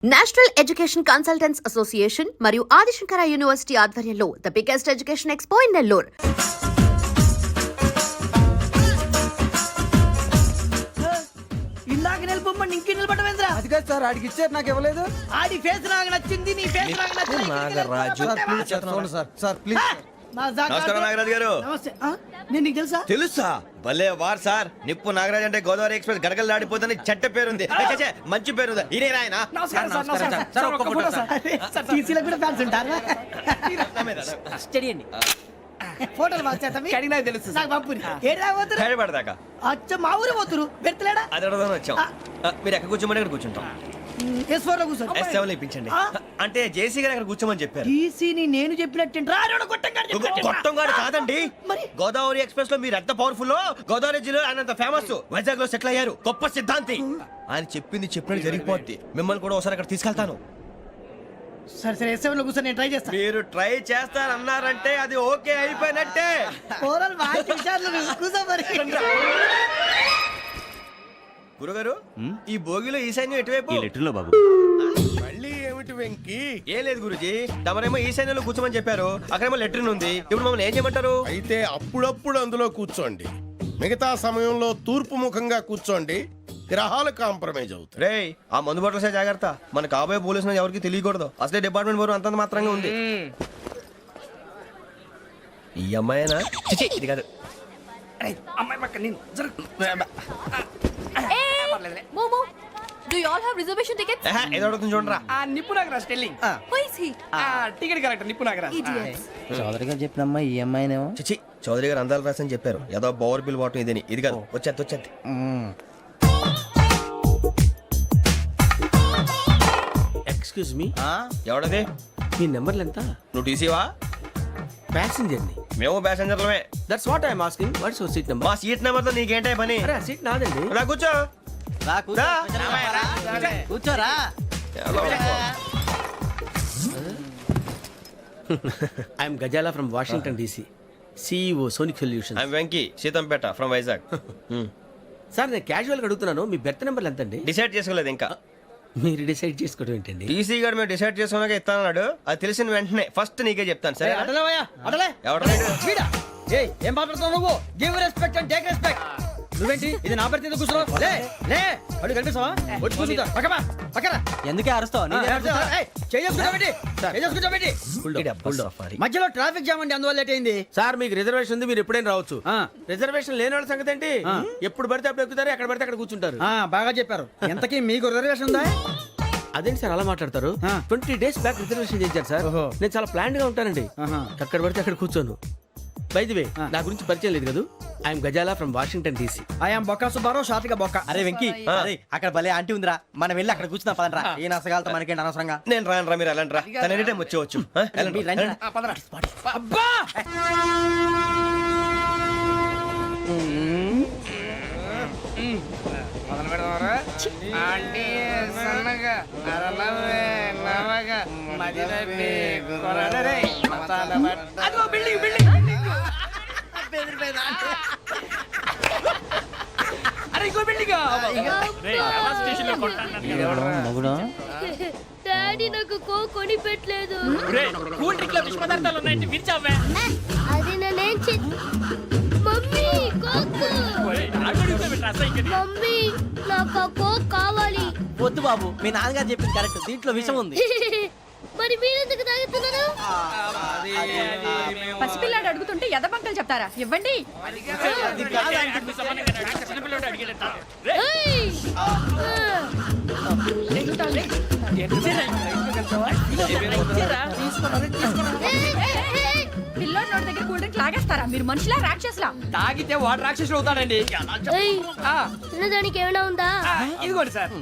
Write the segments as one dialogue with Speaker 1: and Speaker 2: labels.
Speaker 1: National education consultants association మరియు Adi Shankara university ఆధ్వర్యంలో the biggest education expo in Nellore.
Speaker 2: ఇందాక నిలబొమ్మని ఇంకే నిలబడమేంద్రా?
Speaker 3: అది కాదు సార్, ఆడికి ఇచ్చారు, నాకు ఇవ్వలేదు.
Speaker 2: ఆడి ఫేస్ నాకు నచ్చింది, నీ ఫేస్ నాకు నచ్చింది.
Speaker 4: నాగరాజు.
Speaker 3: Sir please.
Speaker 4: నమస్కారం నాగరాజు గారు.
Speaker 2: నమస్తే. నేను నీకు తెలుసా?
Speaker 4: తెలుసా? భలే వార్ సార్. నిప్పు నాగరాజ్ అంటే గోదావరి ఎక్స్ప్రెస్ గడగలు దాడిపోతుంది చెట్ట పేరుంది. ఛే, మంచి పేరుంది. ఇదే ఆయన.
Speaker 2: నమస్కారం సార్, నమస్కారం సార్. ఒక్క ఫోటో సార్. సార్ టీసీలో కూడా ఫ్యాన్స్ ఉంటారా? స్టడీ అండి. ఫోటోలు మార్చేస్తాం. కడిగి నాకు తెలుసు. నాకు పంపుని. ఏడా పోతురు?
Speaker 4: హైదరాబాద్.
Speaker 2: అచ్చా, మా ఊరు పోతురు. పెడతలేడా?
Speaker 4: అది అడగదామని వచ్చాం. మీరు ఎక్కడ కూర్చోమని అక్కడ కూర్చుంటాం.
Speaker 2: S4 లో కూర్చో.
Speaker 4: S7 ఇప్పించండి. అంటే జేసీ గారు అక్కడ కూర్చోమని చెప్పారు.
Speaker 2: టీసీని నేను చెప్పినట్టు
Speaker 4: గొట్టంగాడు కాదండి.
Speaker 2: మరి
Speaker 4: గోదావరి ఎక్స్ప్రెస్ లో మీరు ఎంత పవర్ఫుల్, గోదావరి జిల్లా ఆయన ఫేమస్, వైజాగ్ లో సెటిల్ అయ్యారు, గొప్ప సిద్ధాంతి. ఆయన చెప్పింది చెప్పినట్టు జరిగిపోద్ది. మిమ్మల్ని కూడా ఒకసారి అక్కడ తీసుకెళ్తాను.
Speaker 2: సరే సరే, S7 లో కూర్చొని నేను ట్రై చేస్తాను.
Speaker 4: మీరు ట్రై చేస్తారన్నారంటే అది ఓకే అయిపోయినట్టే.
Speaker 2: కూర్చో మరి.
Speaker 4: గురుగారు, ఈ భోగిలో ఈశాన్యం ఎటువైపు?
Speaker 5: లెటర్లో బాబు.
Speaker 6: మళ్ళీ ఏమిటి వెంకీ?
Speaker 4: ఏం లేదు గురుజీ, తమరేమో ఈశాన్యంలో కూర్చోమని చెప్పారు, అక్కడేమో లెట్రిన్ ఉంది. ఇప్పుడు మమ్మల్ని ఏం చేయమంటారు?
Speaker 6: అయితే అప్పుడప్పుడు అందులో కూర్చోండి, మిగతా సమయంలో తూర్పు ముఖంగా కూర్చోండి. గ్రహాలు కాంప్రమైజ్ అవుతాయి.
Speaker 4: రే, ఆ మందు బట్టలసే జాగ్రత్త. మన కాబోయే పోలీసులు ఎవరికి తెలియకూడదు. అసలే డిపార్ట్మెంట్ బోరు అంతంత మాత్రంగా ఉంది. ఈ అమ్మాయినా? చిచి, ఇది కాదు.
Speaker 2: అమ్మాయి పక్క నేను
Speaker 7: Momo, do you all have reservation tickets?
Speaker 4: ఏదో అడుగుతుంది చూడరా.
Speaker 2: నిప్పు Nagaraj telling.
Speaker 7: Who is he?
Speaker 2: Ticket correct, నిప్పు నాగరాజ్.
Speaker 7: Idiots.
Speaker 3: చౌదరి గారు చెప్పినమ్మా ఈ అమ్మాయినేమో.
Speaker 4: చిచి, చౌదరి గారు అందాలు రాసని చెప్పారు. ఏదో బోర్ బిల్ వాటం ఇదని. ఇది కాదు, వచ్చేది.
Speaker 5: Excuse me,
Speaker 4: ఎవడది?
Speaker 5: మీ నెంబర్లు ఎంత?
Speaker 4: నువ్వు టీసీవా?
Speaker 5: ప్యాసింజర్ ని.
Speaker 4: మేము ప్యాసెంజర్లమే.
Speaker 5: That's what I'm asking. What's your seat number?
Speaker 4: మా సీట్ నెంబర్ తో నీకేంటే పని?
Speaker 5: అరే ఆ సీట్ నాదండి.
Speaker 4: రా కూర్చో. రా.
Speaker 2: కూర్చోరా.
Speaker 5: I'm Gazala from Washington DC, CEO Sonic solution.
Speaker 4: I'm Venky, Seethampeta from Vizag.
Speaker 5: Sir నేను క్యాజువల్ గా అడుగుతున్నాను, మీ బెర్త్ నెంబర్లు ఎంత అండి?
Speaker 4: డిసైడ్ చేసుకోలేదు ఇంకా.
Speaker 5: మీరు డిసైడ్ చేసుకోవడం ఏంటండి?
Speaker 4: టీసీ గారు మేము డిసైడ్ చేసుకున్నాక ఇస్తానన్నాడు. అది తెలిసిన వెంటనే ఫస్ట్ నీకే చెప్తాను. సరే?
Speaker 2: ఏం మాట్లాడుతున్నావు నువ్వు? Give respect and take respect. నువ్వేంటి ఇది నా పరిస్థితి కూర్చున్నావు? లే అడుగు కనిపిస్తావా? వచ్చి కూర్చుంటా. పక్కన ఎందుకే అరుస్తావు? మధ్యలో ట్రాఫిక్ జామ్ అండి, అందువల్ల లేట్ అయింది.
Speaker 5: సార్ మీకు రిజర్వేషన్ ఉంది, మీరు ఎప్పుడైనా రావచ్చు. రిజర్వేషన్ లేని వాళ్ళ సంగతి ఏంటి? ఎప్పుడు పడితే అప్పుడు ఎక్కుతారు, ఎక్కడ పడితే అక్కడ కూర్చుంటారు.
Speaker 2: బాగా చెప్పారు. ఎంతకీ మీకు రిజర్వేషన్ ఉందా?
Speaker 5: అదేంటి సార్ అలా మాట్లాడతారు? 20 days బ్యాక్ రిజర్వేషన్ చేశారు సార్. నేను చాలా ప్లాన్డ్ గా ఉంటానండి. అక్కడ పడితే అక్కడ కూర్చోను. బై ది వే, నా గురించి పరిచయం లేదు కదా. I'm Gazala from Washington DC.
Speaker 2: I'm Bokka Subbarao, షార్ట్గా బొక్క.
Speaker 3: అరే వెంకీ, అక్కడ భలే ఆంటీ ఉందిరా, మనం వెళ్ళి అక్కడ కూర్చున్నా పదనరా. ఏ నసగాలతో మనకేంటి అనవసరంగా.
Speaker 4: నేను రాను రా, మీరు వెళ్ళండి రా. తన ఎనీ టైం వచ్చేవచ్చు.
Speaker 2: అబ్బా
Speaker 7: డాడీ నాకు కోక్ కొని పెట్టలేదు. అది నేనేం మమ్మీ కోక్. మమ్మీ నాకు కోక్ కావాలి.
Speaker 3: వద్దు బాబు, మీ నాన్నగారు చెప్పింది కరెక్ట్, దీంట్లో విషయం ఉంది.
Speaker 7: మరి మీరెందుకు తాగుతున్నారు?
Speaker 8: పసిపిల్లాడు అడుగుతుంటే ఎదబంకలు చెప్తారా? ఇవ్వండి. పిల్లోడి నోటి దగ్గర కూల్ డ్రింక్ లాగేస్తారా? మీరు మనుషులా రాక్షసులా?
Speaker 2: తాగితే వాడు రాక్షసుడు అవుతాడండి.
Speaker 7: తినడానికి ఏమైనా ఉందా?
Speaker 2: ఇదిగోండి సార్.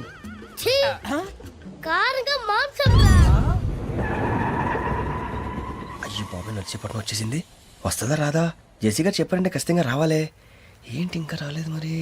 Speaker 7: కారంగా మాంసం.
Speaker 4: అయ్యి బాబు, నడిచేపట్నం వచ్చేసింది. వస్తుందా రాదా? జేసీ గారు చెప్పారంటే ఖచ్చితంగా రావాలే. ఏంటి ఇంకా రాలేదు మరి?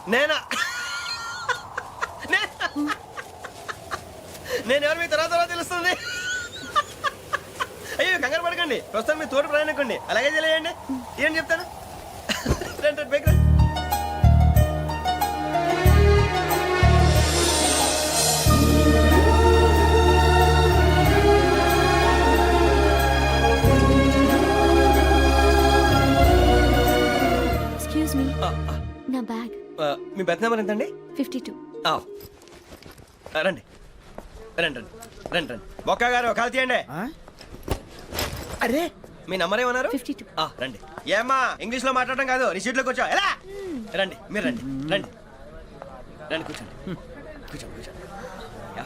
Speaker 4: నేనా నేను ఎవరు మీ తర్వాత తెలుస్తుంది. అయ్యో కంగారు పడకండి, ప్రస్తుతం మీ తోటి ప్రయాణకండి, అలాగే తెలియండి. ఏం చెప్తాను రండి బైక్ రండి.
Speaker 7: ఎక్స్క్యూజ్ మీ, నా బ్యాగ్.
Speaker 4: మీ బెత్ నెంబర్ ఎంతండి?
Speaker 7: 52.
Speaker 4: రండి రండి రండి రండి రండి. బొక్క గారు కాల్ తీయండి.
Speaker 2: అరే
Speaker 4: మీ నంబర్ ఏమన్నారు?
Speaker 7: 52.
Speaker 4: రండి. ఏమ్మా ఇంగ్లీష్ లో మాట్లాడడం కాదు, నీ సీట్లో కూర్చో. ఎలా రండి, మీరు రండి రండి రండి, కూర్చోండి కూర్చోండి కూర్చోండి. యా.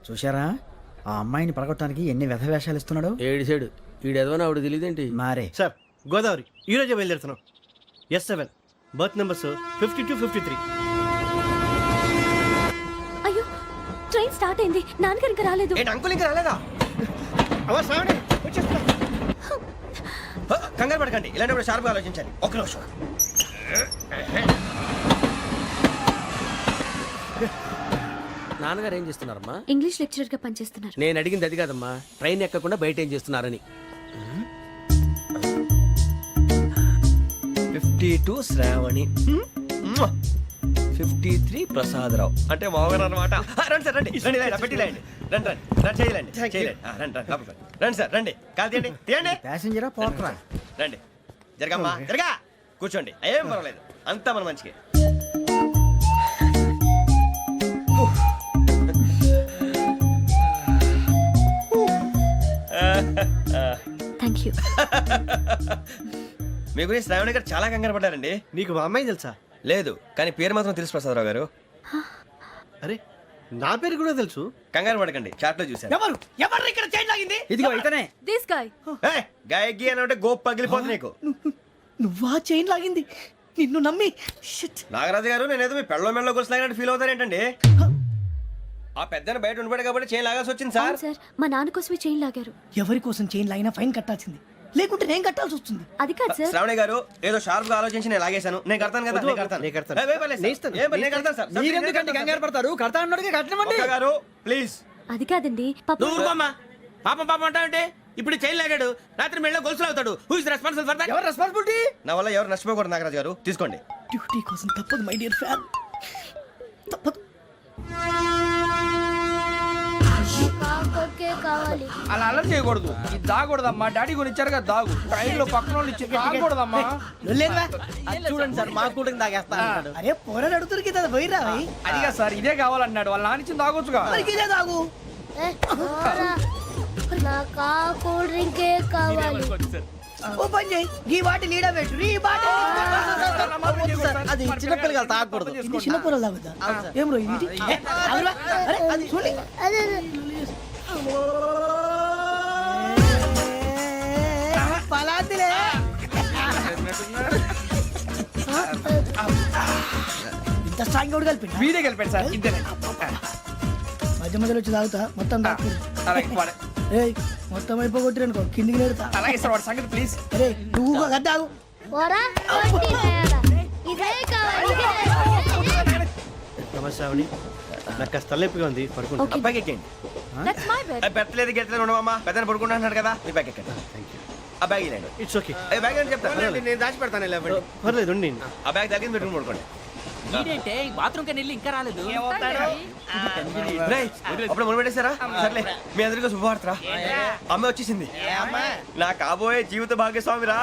Speaker 2: చూశారా ఆ అమ్మాయిని పడగొట్టడానికి ఎన్ని వ్యధ వేషాలు ఇస్తున్నాడు.
Speaker 5: ఏడు సైడు ఈడు ఎదవని ఆవిడ తెలియదేంటి.
Speaker 2: మారే
Speaker 3: సార్ గోదావరి ఈ రోజే బయలుదేరుతున్నాం. S7 berth numbers 52, 53.
Speaker 7: అయ్యో, ట్రైన్ స్టార్ట్ అయింది. నాన్నగారు ఇంకా రాలేదు.
Speaker 4: ఏంటి అంకుల్ ఇంకా రాలేదా? కంగారు పడకండి, ఇలాంటప్పుడు షార్ప్గా ఆలోచించాలి. ఒక్క నిమిషం.
Speaker 5: నాన్నగారు ఏం చేస్తున్నారమ్మా?
Speaker 7: ఇంగ్లీష్ లెక్చరర్ గా పనిచేస్తున్నారు.
Speaker 5: నేను అడిగింది అది కాదమ్మా, ట్రైన్ ఎక్కకుండా బయట ఏం చేస్తున్నారని.
Speaker 4: 52 శ్రావణి, 53 ప్రసాదరావు అంటే మామగారు అనమాట. రండి సార్ రండి రండి, పెట్టి రండి రండి రండి రండి, చేయలేండి చేయలేండి. రండి రండి లోపలికి రండి. రండి సార్ రండి, కాల్ తీయండి తీయండి.
Speaker 2: ప్యాసింజరా పోట్రా.
Speaker 4: రండి జరగమ్మా జరగా, కూర్చోండి. ఏం పర్వాలేదు, అంతా మన మంచికి.
Speaker 7: Thank you.
Speaker 4: మీ గురించి శ్రావణి గారు చాలా కంగారు పడ్డారండి.
Speaker 3: నీకు మా అమ్మాయి తెలుసా?
Speaker 4: లేదు, కానీ పేరు మాత్రం తెలుసు ప్రసాదరావు గారు.
Speaker 3: అరే నా పేరు కూడా తెలుసు.
Speaker 4: కంగారు పడకండి, చాట్ లో చూశాను.
Speaker 2: ఎవరు ఎవరు ఇక్కడ చైన్ లాగింది?
Speaker 3: ఇదిగో ఇతనే.
Speaker 7: This guy.
Speaker 4: గాయకి అని అంటే గోప్ పగిలిపోతుంది నీకు.
Speaker 2: నువ్వా చైన్ లాగింది? నిన్ను నమ్మి షిట్.
Speaker 4: నాగరాజు గారు, నేనేదో మీ పెళ్ళ మెళ్ళ గురిసిలాగినట్టు ఫీల్ అవుతారేంటండి? ఆ పెద్దని బయట ఉండిపోయాడు కాబట్టి చైన్ లాగాల్సి వచ్చింది సార్.
Speaker 7: అవును సార్, మా నాన్న కోసమే చైన్ లాగారు.
Speaker 2: ఎవరి కోసం చైన్ లాగినా ఫైన్ కట్టాల్సింది, లేకుంటే నేను కట్టాల్సి వస్తుంది.
Speaker 7: అది కాదు సార్.
Speaker 4: శ్రావణి గారు ఏదో షార్ప్ గా ఆలోచించి నేను లాగేశాను. నేను కడతాను కదా, నేను కడతాను.
Speaker 3: నేను కడతాను.
Speaker 4: ఏ, పర్లేదు సార్. ఏ, నేను కడతాను సార్.
Speaker 2: మీరెందుకంటే కంగారు పడతారు? కడతా అన్నాడుగా కట్టమండి.
Speaker 4: ఒక్క గారు ప్లీజ్.
Speaker 7: అది కాదండి,
Speaker 5: నువ్వు ఊరుకోమ్మా. పాపం పాపం అంటావంటే ఇప్పుడు చైన్ లాగాడు, రాత్రి మెళ్ళ గొలుసులు అవుతాడు. Who is responsible for that?
Speaker 2: ఎవరు రెస్పాన్సిబిలిటీ?
Speaker 4: నా వల్ల ఎవరు నష్టపోకూడదు నాగరాజు గారు, తీసుకోండి.
Speaker 2: డ్యూటీ కోసం తప్పదు మై డియర్ ఫ్యాన్, తప్పదు.
Speaker 7: కావాలి.
Speaker 9: అలా అలర్ చేయకూడదు. ఇది దాగకూడదమ్మా. డాడీ కొని ఇచ్చారు కదా దాగు. ట్రైన్ లో పక్కన వాళ్ళు ఇచ్చి దాగకూడదమ్మా.
Speaker 3: చూడండి సార్, మా కూడా తాగేస్తా అన్నాడు.
Speaker 2: అరే పోరాడు అడుగుతారు కదా, పోయిరా భయ్.
Speaker 9: అదిగా సార్, ఇదే కావాలన్నాడు. వాళ్ళ నాన్న ఇచ్చింది తాగొచ్చుగా.
Speaker 2: మరి ఇదే తాగు.
Speaker 7: నాకు కూల్ డ్రింకే కావాలి.
Speaker 2: ఓ పని చేయి, ఈ బాటిల్ లీడ పెట్టు. ఈ బాటిల్
Speaker 3: అది చిన్నపిల్లలు తాగకూడదు.
Speaker 2: ఇది చిన్న పొరలు తాగుతా. ఏం రో ఇది? అరే అది చూడండి. పలాతిలే. ఇంత స్ట్రాంగ్ కూడా కలిపి
Speaker 9: వీడే గెలిపాడు సార్. ఇద్దరే.
Speaker 2: మధ్య మధ్యలో వచ్చి తాగుతా, మొత్తం తాగు.
Speaker 9: అలాగే వాడు-
Speaker 2: ఏయ్ మొత్తం అయిపోగొట్టిరనుకో కిందికి నేడుతా.
Speaker 9: అలాగే సార్, వాడి సంగతి ప్లీజ్.
Speaker 2: అరే నువ్వు గద్ద తాగు.
Speaker 7: ఇదే కావాలి.
Speaker 3: నమస్తే శ్రావణి, నాకు కాస్త తలెప్పిగా ఉంది, పడుకుంటా.
Speaker 7: Okay.
Speaker 4: బ్యాగ్ ఎక్కండి.
Speaker 7: That's my bed.
Speaker 4: పెట్టలేదు గెట్టలేదు ఉండవమ్మా. పెద్దని పడుకుంటున్నాడు కదా, మీ బ్యాగ్ ఎక్కండి. ఆ బ్యాగ్ ఇలాండి.
Speaker 3: It's okay.
Speaker 4: బ్యాగ్ అని చెప్తాను.
Speaker 5: నేను దాచి పెడతాను.
Speaker 3: పర్లేదు ఉండి.
Speaker 4: ఆ బ్యాగ్ తగ్గింది పెట్టుకుని పడుకోండి.
Speaker 9: బాత్రూమ్ కని వెళ్ళి ఇంకా రాలేదు.
Speaker 4: రేయ్, అప్పుడు మొదలు పెట్టేశారా? సర్లే, మీ అందరికీ శుభవార్తరా. అమ్మ వచ్చేసింది. నా కాబోయే జీవిత భాగ్యస్వామిరా.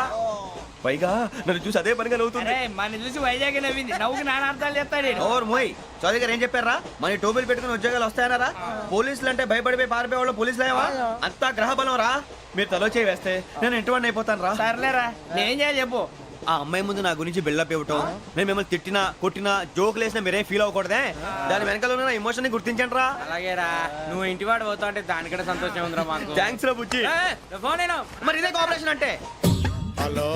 Speaker 4: పైగా నన్ను చూసి అదే పనిగా నవ్వుతుంది.
Speaker 9: మన చూసి వైజాగ్ నవ్వింది. నవ్వుకి నాన్న అర్థాలు చెప్తాడు.
Speaker 4: ఓర్ మోయ్, చౌదరి గారు ఏం చెప్పారా? మన టోబీలు పెట్టుకుని ఉద్యోగాలు వస్తాయన్నారా? పోలీసులు అంటే భయపడిపోయి పారిపోయే వాళ్ళు పోలీసులేవా? అంతా గ్రహ బలం రా. మీరు తలో చేయి వేస్తే నేను ఇంటివాడిని అయిపోతాను రా.
Speaker 9: సర్లేరా, నేనేం చేయాలి చెప్పు.
Speaker 4: ఆ అమ్మాయి ముందు నా గురించి బిల్డప్ ఇవ్వటం, నేను మిమ్మల్ని తిట్టినా కొట్టినా జోకులు వేసినా మీరేం ఫీల్ అవ్వకూడదే. దాని వెనకాల ఉన్న ఎమోషన్ ని గుర్తించండి రా.
Speaker 9: అలాగేరా, నువ్వు ఇంటివాడు పోతా అంటే దానికంటే సంతోషం ఉందిరా మాకు.
Speaker 4: థ్యాంక్స్ రా బుజ్జి.
Speaker 9: ఫోన్ అయినా
Speaker 4: మరి ఇదే కోఆపరేషన్ అంటే.
Speaker 6: హలో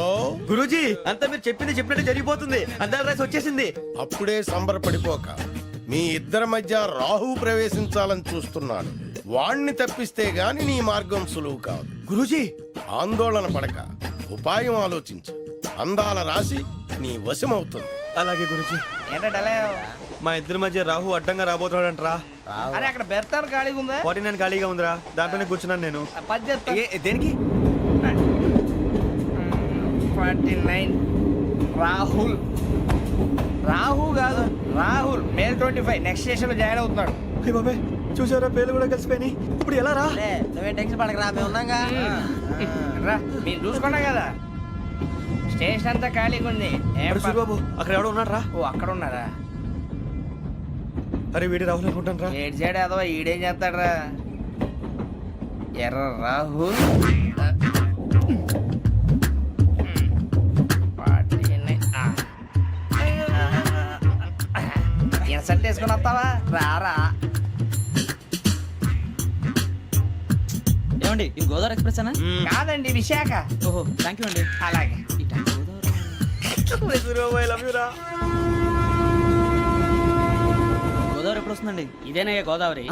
Speaker 4: గురూజీ అంతా మీరు చెప్పింది చెప్పినట్టు జరిగిపోతుంది అందాల రైస్ వచ్చేసింది.
Speaker 6: అప్పుడే సంబరపడిపోక మీ ఇద్దరి మధ్య రాహు ప్రవేశించాలని చూస్తున్నాడు. వాణ్ణి తప్పిస్తే గాని నీ మార్గం సులువు కాదు.
Speaker 4: గురూజీ
Speaker 6: ఆందోళన పడక ఉపాయం ఆలోచించు. అందాల రాశి నీ వశమవుతుంది.
Speaker 4: అలాగే గురూజీ.
Speaker 9: ఏంటంటే
Speaker 4: మా ఇద్దరి మధ్య రాహు అడ్డంగా రాబోతున్నాడంట్రా.
Speaker 9: అరే అక్కడ బెర్తాను ఖాళీగా ఉందా?
Speaker 4: 49 ఖాళీగా ఉందిరా, దాంట్లోనే కూర్చున్నాను నేను.
Speaker 9: పది చెప్తా.
Speaker 4: దేనికి?
Speaker 9: 49 రాహుల్. రాహు కాదు రాహుల్. మే 25 నెక్స్ట్ స్టేషన్ లో జాయిన్ అవుతున్నాడు.
Speaker 4: అయ్య బాబాయ్, చూసారా పేర్లు కూడా కలిసిపోయినాయి. ఇప్పుడు ఎలా రా?
Speaker 2: నువ్వే టెన్షన్ పడకరా, మేము ఉన్నాగా.
Speaker 9: రా మీరు చూసుకున్నా కదా స్టేషన్ అంతా ఖాళీగా ఉంది. ఏం
Speaker 4: అరే సూరిబాబు, అక్కడ ఎవడో ఉన్నాడు రా.
Speaker 9: ఓ అక్కడ ఉన్నారా?
Speaker 4: అరే వీడి రాహుల్ అనుకుంటాను రా.
Speaker 9: ఏడు సైడ్ ఏదో ఈడేం చేస్తాడరా? ఎర్ర రాహుల్. ఇన్సర్ట్ వేసుకుని వస్తావా? రారా.
Speaker 2: ఏమండి ఇది గోదావరి ఎక్స్ప్రెస్ అనా?
Speaker 9: కాదండి విశాఖ.
Speaker 2: ఓహో థ్యాంక్ యూ అండి.
Speaker 9: అలాగే.
Speaker 4: సూరిబాబు, I love you రా.
Speaker 2: గోదావరి ఎప్పుడు వస్తుందండి? ఇదేనయ్య గోదావరి.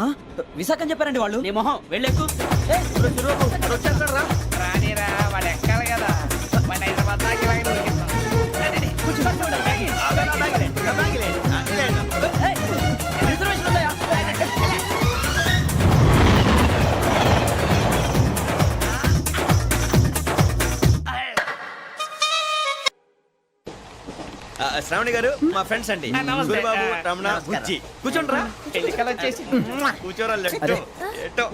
Speaker 2: విశాఖ అని చెప్పారండి వాళ్ళు. నీ మొహం వెళ్ళెక్కు.
Speaker 4: సూరిబాబు, వాడు వచ్చేస్తాడు రా.
Speaker 9: రానిరా వాడు ఎక్కాలి కదా. మన హైదరాబాద్ దాకా ఇలాగే దొరికిస్తాం. రండి, కూర్చో.
Speaker 2: రిజర్వేషన్ ఉందా?
Speaker 4: శ్రావణి గారు మా ఫ్రెండ్స్ అండి.
Speaker 9: నమస్తే.
Speaker 4: సూరిబాబు, రమణ, బుజ్జి. కూర్చోండి రా.
Speaker 9: ఎన్నికలు వచ్చేసి
Speaker 4: కూర్చోరా. లెట్టో ఎట్టో.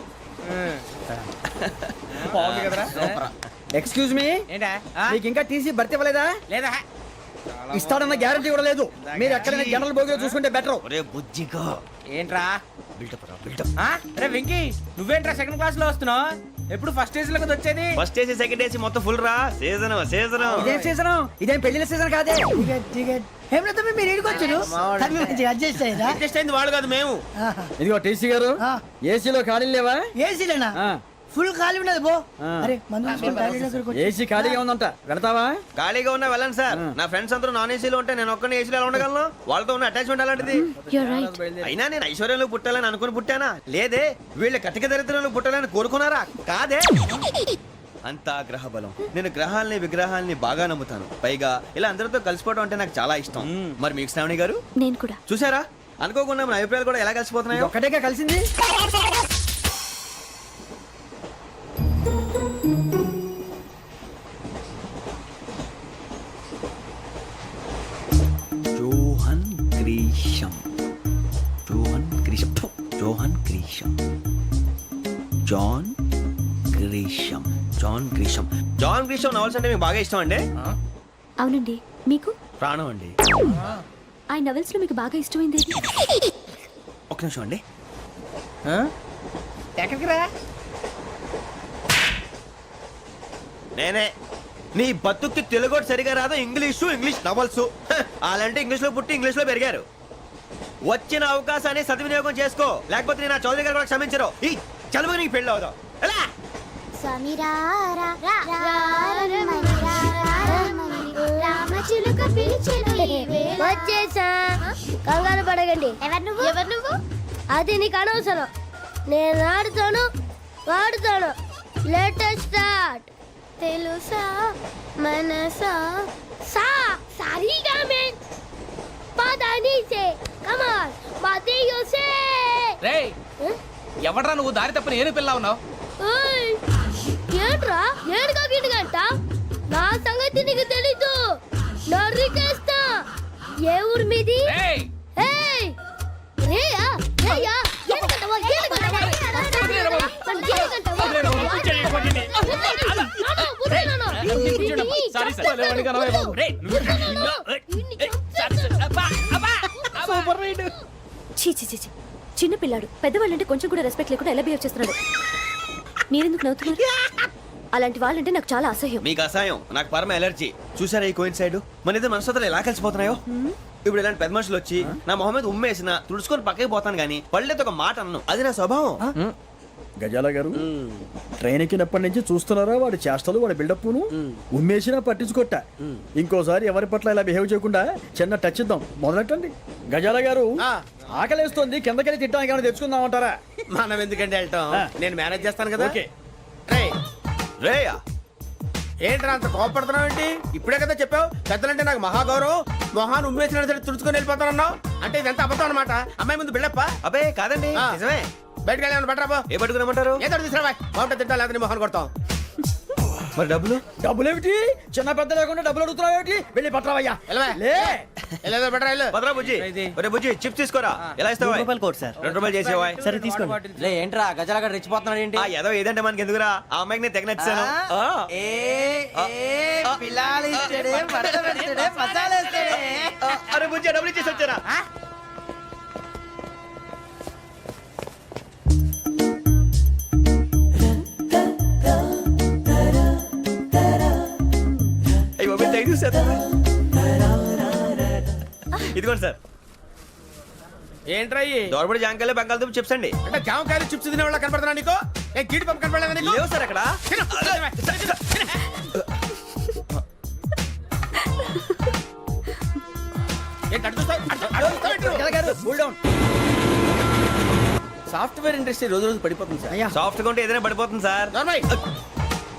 Speaker 9: బాగుంది కదరా?
Speaker 2: ఎక్స్క్యూజ్ మీ,
Speaker 9: ఏంటా?
Speaker 2: మీకు ఇంకా టీసీ భర్తీ ఇవ్వలేదా?
Speaker 9: లేదా
Speaker 2: ఇస్తాడన్న గ్యారంటీ కూడా లేదు. మీరు ఎక్కడైనా జనరల్ బోగిలో చూసుకుంటే బెటర్.
Speaker 4: ఒరే బుజ్జిగా.
Speaker 9: ఏంట్రా?
Speaker 4: బిల్డప్ రా, బిల్డప్.
Speaker 9: అరే వెంకీ, నువ్వేంట్రా సెకండ్ క్లాస్ లో వస్తున్నావు? ఎప్పుడు ఫస్ట్ ఏజ్ లో కదా వచ్చేది?
Speaker 4: ఫస్ట్ ఏసీ సెకండ్ ఏసీ మొత్తం ఫుల్ రా. Season season.
Speaker 2: ఇదేం సీజన్? ఇదేం పెళ్లిన సీజన్ కాదే. మీరు ఇడికొచ్చారు అడ్జస్ట్ అయ్యారా?
Speaker 4: అడ్జస్ట్ అయింది వాడు కాదు, మేము.
Speaker 2: ఇదిగో టీసీ గారు, ఏసీలో ఖాళీ లేవా?
Speaker 10: ఏసీలేనా? ఫుల్ ఖాళీ ఉన్నది బో. అరే
Speaker 2: ఏసీ ఖాళీగా ఉందంట, వెళతావా?
Speaker 4: ఖాళీగా ఉన్నా వెళ్ళండి సార్. నా ఫ్రెండ్స్ అందరూ నాన్ ఏసీలో ఉంటే నేను ఒక్కనే ఏసీలో ఎలా ఉండగలను? వాళ్ళతో ఉన్న అటాచ్మెంట్ అలాంటిది. అయినా నేను ఐశ్వర్యంలో పుట్టాలని అనుకుని పుట్టానా? లేదే. వీళ్ళ కటిక దరిద్రంలో పుట్టాలని కోరుకున్నారా? కాదే. అంతా గ్రహ బలం. నేను గ్రహాలని విగ్రహాలని బాగా నమ్ముతాను. పైగా ఇలా అందరితో కలిసిపోవడం అంటే నాకు చాలా ఇష్టం. మరి మీకు శ్రావణి గారు?
Speaker 1: నేను కూడా.
Speaker 4: చూసారా, అనుకోకుండా మన అభిప్రాయాలు కూడా ఎలా కలిసిపోతున్నాయో.
Speaker 2: ఒకటేగా కలిసింది.
Speaker 4: Johan Grisham. Johan Grisham. Johan Grisham. John Grisham. John Grisham. John Grisham novels అంటే మీకు బాగా ఇష్టం అండి?
Speaker 1: అవునండి. మీకు?
Speaker 4: ప్రాణం అండి.
Speaker 1: ఆ నవెల్స్ లో మీకు బాగా ఇష్టమైంది?
Speaker 4: ఒక్క నిమిషం అండి.
Speaker 9: ఎక్కడికి రా?
Speaker 4: నేనే. నీ బతుక్కి తెలుగు సరిగా రాదు, ఇంగ్లీష్ నవల్స్. అలాంటి ఇంగ్లీష్ లో పుట్టి ఇంగ్లీష్ లో పెరిగారు. వచ్చిన అవకాశాన్ని సద్వినియోగం చేసుకో, లేకపోతే నేను చౌదరి గారు కూడా క్షమించరు. ఈ చదువు నీకు పెళ్ళి అవుదాం. ఎలా?
Speaker 7: వచ్చేసా. కంగారు పడకండి. ఎవరు నువ్వు? అది నీకు అనవసరం. నేను ఆడుతాను, వాడుతాను. Latest start. తెలుసా మనసా సా సారీగా మెన్ పదని సే కమాన్ బాతియో సే.
Speaker 9: రేయ్, ఎవడ్రా నువ్వు? దారి తప్పని ఏను పిల్ల ఉన్నావు?
Speaker 7: ఓయ్ ఏంట్రా ఏడుగా గిడుగంట? నా సంగతి నీకు తెలీదు. నరికేస్తా. ఏ ఊరు మీది?
Speaker 9: రేయ్,
Speaker 7: ఏయ్ రేయా రేయా ఎందుకంటవా ఎందుకంటవా
Speaker 1: చిన్న పిల్లాడు. పెద్దవాళ్ళంటే కొంచెం కూడా రెస్పెక్ట్ లేకుండా ఎలా బిహేవ్ చేస్తున్నాడు. మీరెందుకు నవ్వుతున్నారు? అలాంటి వాళ్ళంటే నాకు చాలా అసహ్యం.
Speaker 4: మీకు అసహాయం, నాకు పరమ ఎలర్జీ. చూసారా ఈ కోయిన్ సైడ్? మన ఇద్దరు మనస్తత్వాలు ఎలా కలిసిపోతున్నాయో. ఇప్పుడు ఇలాంటి పెద్ద మనుషులు వచ్చి నా మొహం మీద ఉమ్మేసిన తుడుచుకొని పక్కకి పోతాను గానీ పళ్ళేతో ఒక మాట అన్ను. అది నా స్వభావం.
Speaker 11: గజాల గారు ట్రైన్ ఎక్కినప్పటి నుంచి చూస్తున్నారా వాడి చేష్టలు వాడి బిల్డప్ను ఉమ్మేసినా పట్టించుకోట ఇంకోసారి ఎవరి పట్ల ఇలా బిహేవ్ చేయకుండా చిన్న టచ్ ఇద్దాం మొదలెట్టండి గజాల గారు ఆకలేస్తోంది కిందకెళ్ళి తిట్టడానికి ఏమైనా తెచ్చుకుందాం అంటారా
Speaker 5: మనం ఎందుకంటే వెళ్తాం నేను మేనేజ్ చేస్తాను కదా.
Speaker 11: ఓకే
Speaker 4: రేయా
Speaker 5: ఏంట్రా అంత కోపడుతున్నావు ఏంటి? ఇప్పుడే కదా చెప్పావు పెద్దలంటే నాకు మహాగౌరవం, మొహాన్ని ఉమ్మేసిన సరే తుడుచుకొని వెళ్ళిపోతానన్నావు. అంటే ఇదంతా అబద్ధం అనమాట. అమ్మాయి ముందు బిల్డప్ప.
Speaker 4: అబ్బే కాదండి
Speaker 5: ఆ.
Speaker 4: నిజమే.
Speaker 5: బయటకు వెళ్ళాను బట్రాబో.
Speaker 4: ఏ పట్టుకురమ్మంటారు?
Speaker 5: ఏదో తీసుకురా బాగుంటుంది తింటా లేదా మొహాన్ని కొడతాం.
Speaker 4: మరి డబ్బులు?
Speaker 11: డబ్బులేమిటి చిన్న పెద్ద లేకుండా డబ్బులు అడుగుతున్నావు ఏమిటి వెళ్ళి పట్టరావయ్యా
Speaker 5: వెళ్ళవా?
Speaker 11: లే
Speaker 5: వెళ్ళేదో బట్రా వెళ్ళు.
Speaker 4: భద్రా బుజ్జి ఒరే బుజ్జి చిప్స్ తీసుకోరా. ఎలా ఇస్తావా?
Speaker 3: కోట్ సార్
Speaker 4: 2 రూపాయలు చేసేవా?
Speaker 3: సరే తీసుకోండి.
Speaker 9: లే ఏంట్రా గజాల గారు రెచ్చిపోతున్నాడు ఏంటి?
Speaker 4: ఆ ఏదో ఏదంటే మనకి ఎందుకురా, ఆ అమ్మాయికి నేను తెగ నచ్చాను. అరే బుజ్జి డబ్బులు ఇచ్చేసి వచ్చారా? అయ్యో థ్యాంక్ యూ సార్. ఇదిగోండి సార్.
Speaker 5: ఏంట్రా ఇయ్యి?
Speaker 4: దోరబడి జాంకాయలు బంగాళదుంప చిప్స్ అండి.
Speaker 5: అంటే జామకాయలు చిప్స్ తినే వాళ్ళ కనపడుతున్నా నీకు? ఏ గీడి పంప కనపడలేదా నీకు?
Speaker 4: లేవు సార్ అక్కడ.
Speaker 5: తిను, తిను, తిను. ఏంటి అటు చూస్తావు? అటు చూస్తావు ఏంటి?
Speaker 11: గజాల గారు కూల్ డౌన్
Speaker 5: సాఫ్ట్వేర్ ఇండస్ట్రీ రోజు రోజు పడిపోతుంది సార్.
Speaker 4: సాఫ్ట్ గా ఉంటే ఏదైనా పడిపోతుంది సార్.
Speaker 5: నార్మల్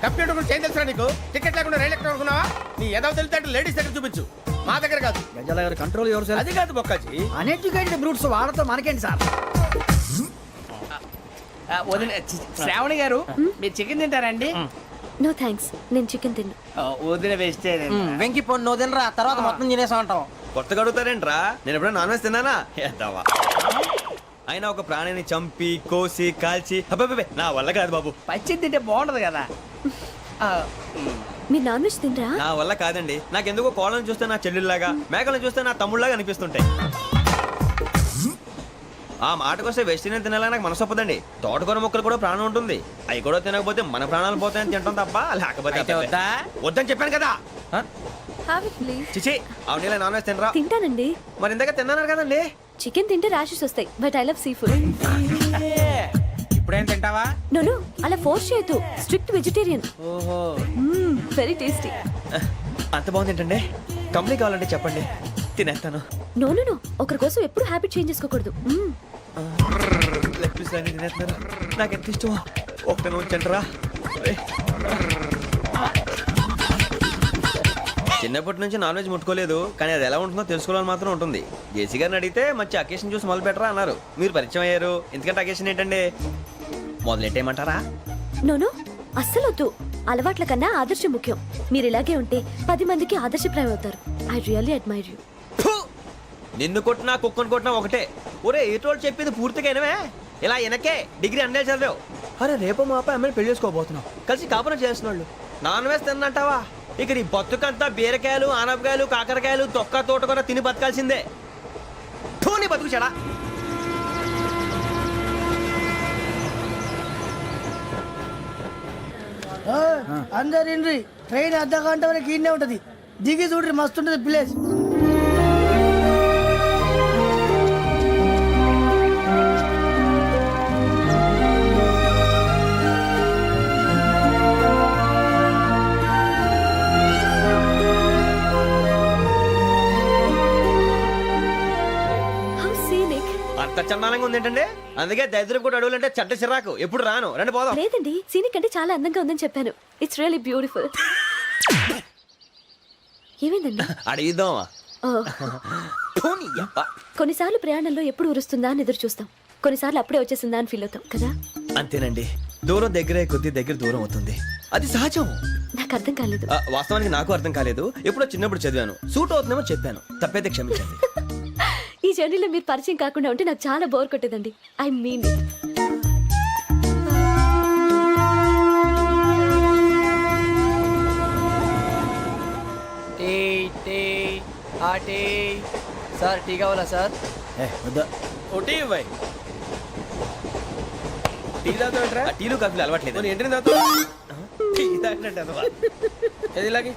Speaker 5: కంప్యూటర్ గురించి ఏం తెలుసా నీకు? టికెట్ లేకుండా రైలు ఎక్కడ అనుకున్నావా? నీ ఏదో తెలితే లేడీస్ దగ్గర చూపించు, మా దగ్గర కాదు.
Speaker 11: గజాల గారు కంట్రోల్ ఎవరు
Speaker 5: అది కాదు బొక్కాజీ.
Speaker 2: అన్ఎడ్యుకేటెడ్ బ్రూట్స్ వాడతో మనకేంటి సార్?
Speaker 9: వదిన శ్రావణి గారు మీరు చికెన్ తింటారండి?
Speaker 1: నో థ్యాంక్స్, నేను చికెన్ తిన్ను.
Speaker 9: వదిన వేస్తే వెంకి పొన్ను నువ్వు తినరా, తర్వాత మొత్తం తినేసా ఉంటాం.
Speaker 4: కొత్తగా అడుగుతారేంట్రా? నేను ఎప్పుడైనా నాన్ వెజ్ తిన్నానా? ఎద్దావా. అయినా ఒక ప్రాణిని చంపి కోసి కాల్చి అబ్బబ్బబ్బే, నా వల్ల కాదు బాబు.
Speaker 9: పచ్చి తింటే బాగుంటది కదా.
Speaker 1: మీరు నాన్ వెజ్ తినరా?
Speaker 4: నా వల్ల కాదండి. నాకెందుకో కోళ్ళని చూస్తే నా చెల్లెల్లాగా, మేకలను చూస్తే నా తమ్ముళ్ళలాగా అనిపిస్తుంటాయి. ఆ మాటకొస్తే వెస్టిరియన్ తినాలని నాకు మనసు ఒప్పదండి. తోటకూర మొక్కలు కూడా ప్రాణం ఉంటుంది. అవి కూడా తినకపోతే మన ప్రాణాలు పోతాయని తింటాం తప్ప లేకపోతే
Speaker 9: అయితే వద్దా?
Speaker 4: వద్దని చెప్పాను కదా.
Speaker 1: Have it please.
Speaker 4: చిచి అవునీ నాన్ వెజ్ తినరా?
Speaker 1: తింటానండి.
Speaker 4: మరి ఇందాక తిన్నాను కదండి.
Speaker 1: చికెన్ తింటే ర్యాషెస్ వస్తాయి, but I love sea food.
Speaker 9: ఇప్పుడేం తింటావా?
Speaker 1: నో అలా ఫోర్స్ చేయొద్దు. Strict vegetarian.
Speaker 9: ఓహో
Speaker 1: వెరీ టేస్టీ.
Speaker 4: అంత బాగుంది ఏంటండి? కంపెనీ కావాలంటే చెప్పండి, తినేస్తాను.
Speaker 1: నో ఒకరి కోసం ఎప్పుడు హ్యాబిట్ చేంజ్ చేసుకోకూడదు.
Speaker 4: లెగ్ పీస్ అన్ని తినేస్తున్నారు. నాకు ఎంత ఇష్టమో. ఒకటే ఉంచండిరా. చిన్నప్పటి నుంచి నాన్ వెజ్ ముట్టుకోలేదు, కానీ అది ఎలా ఉంటుందో తెలుసుకోవాలని మాత్రం ఉంటుంది. జేసీ గారిని అడిగితే మంచి అకేషన్ చూసి మొదలు పెట్టరా అన్నారు. మీరు పరిచయం అయ్యారు, ఎందుకంటే అకేషన్ ఏంటండి? మొదలెట్టేయమంటారా?
Speaker 1: నో అస్సలు వద్దు. అలవాట్ల కన్నా ఆదర్శం ముఖ్యం. మీరు ఇలాగే ఉంటే 10 మందికి ఆదర్శప్రాయం అవుతారు. I really admire you.
Speaker 4: నిన్ను కొట్టినా కుక్కను కొట్టినా ఒకటే. ఒరే ఏటోళ్ళు చెప్పింది పూర్తిగా వినవే. ఇలా వెనకే డిగ్రీ అన్నే చదివావు. అరే రేపు మా అబ్బాయి అమ్మాయిని పెళ్లి చేసుకోబోతున్నావు, కలిసి కాపురం చేసిన వాళ్ళు నాన్ వెజ్ తిన్నంటావా? ఇక నీ బతుకంతా బీరకాయలు ఆనపకాయలు కాకరకాయలు తొక్క తోట కూడా తిని బతకాల్సిందే. నీ బతుకు చెడా.
Speaker 2: అందరు ఇండ్రి ట్రైన్ అర్ధ గంట వరకు ఇన్నే ఉంటది. దిగి చూడ్రి మస్తు ఉంటది ప్లేస్.
Speaker 1: How scenic.
Speaker 4: అంత చందానంగా ఉంది ఏంటంటే? అందుకే దరిద్రం కూడా అడవులంటే చెడ్డ చిరాకు. ఎప్పుడు రాను, రండి పోదాం.
Speaker 1: లేదండి, సీనిక్ అంటే చాలా అందంగా ఉందని చెప్పాను. It's really beautiful. ఏమైందండి?
Speaker 4: అడిగిద్దామా?
Speaker 1: కొన్నిసార్లు ప్రయాణంలో ఎప్పుడు ఉరుస్తుందా అని ఎదురు చూస్తాం, కొన్నిసార్లు అప్పుడే వచ్చేసిందా అని ఫీల్ అవుతాం కదా.
Speaker 4: అంతేనండి, దూరం దగ్గరే కొద్ది దగ్గర దూరం అవుతుంది. అది సహజం.
Speaker 1: నాకు అర్థం కాలేదు.
Speaker 4: వాస్తవానికి నాకు అర్థం కాలేదు. ఎప్పుడో చిన్నప్పుడు చదివాను, సూట్ అవుతుందేమో చెప్పాను, తప్పైతే క్షమించండి.
Speaker 1: ఈ జర్నీలో మీరు పరిచయం కాకుండా ఉంటే నాకు చాలా బోర్ కొట్టేదండి. I mean it.
Speaker 9: Sir tea కావాలా సార్?
Speaker 5: ఒకటి ఇవ్వాయి. టీ తాగుతావేంట్రా?
Speaker 4: టీలు కాఫీలు అలవాట్లేదు.
Speaker 5: ఏంటి తాగుతావు?
Speaker 4: టీ తాగినట్టు అదవా.
Speaker 5: ఏది ఇలాగే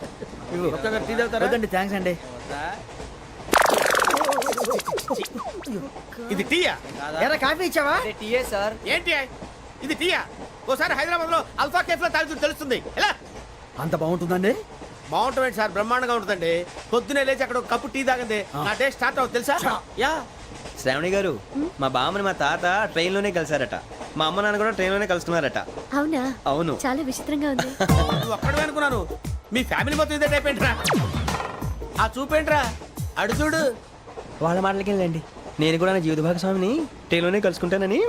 Speaker 5: ఒక్కొక్క టీ తాగుతారా?
Speaker 2: థ్యాంక్స్ అండి.
Speaker 5: ఇది టీయా?
Speaker 2: ఎరా కాఫీ ఇచ్చావా?
Speaker 9: టీయే సార్.
Speaker 5: ఏంటి ఇది టీయా? ఓసారి హైదరాబాద్ లో అల్ఫా కేఫ్ లో తాగుతూ తెలుస్తుంది. ఎలా
Speaker 11: అంత బాగుంటుందండి?
Speaker 5: బాగుంటుంది సార్, బ్రహ్మాండంగా ఉంటుందండి. పొద్దునే లేచి అక్కడ ఒక కప్పు టీ తాగింది నా డే స్టార్ట్ అవుతుంది తెలుసా? యా.
Speaker 4: శ్రావణి గారు మా బామ్మని మా తాత ట్రైన్ లోనే కలిసారట. మా అమ్మ నాన్న కూడా ట్రైన్ లోనే కలుసుకున్నారట.
Speaker 1: అవునా?
Speaker 4: అవును.
Speaker 1: చాలా విచిత్రంగా ఉంది.
Speaker 5: నువ్వు ఒక్కడే అనుకున్నాను, మీ ఫ్యామిలీ మొత్తం ఇదే టైప్ ఏంట్రా? ఆ చూపేంట్రా, అడు చూడు.
Speaker 4: వాళ్ళ మాటలకి వెళ్ళండి. నేను కూడా నా జీవిత భాగస్వామిని ట్రైన్ లోనే కలుసుకుంటానని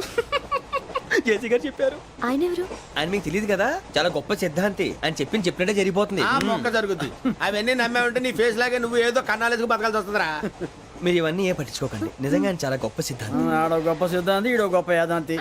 Speaker 4: జేసీ గారు చెప్పారు.
Speaker 1: ఆయన ఎవరు?
Speaker 4: ఆయన మీకు తెలియదు కదా, చాలా గొప్ప సిద్ధాంతి అని చెప్పినట్టే జరిగిపోతుంది.
Speaker 5: ఆ మొక్క జరుగుద్ది. అవన్నీ నమ్మే ఉంటే నీ ఫేస్ లాగే నువ్వు ఏదో కన్నాలేసుకు బతకాల్సి వస్తుందిరా.
Speaker 4: మీరు ఇవన్నీ ఏ పట్టించుకోకండి. నిజంగా ఆయన చాలా గొప్ప సిద్ధాంతి.
Speaker 11: ఆడో గొప్ప సిద్ధాంతి, ఈడో గొప్ప యాదాంతి.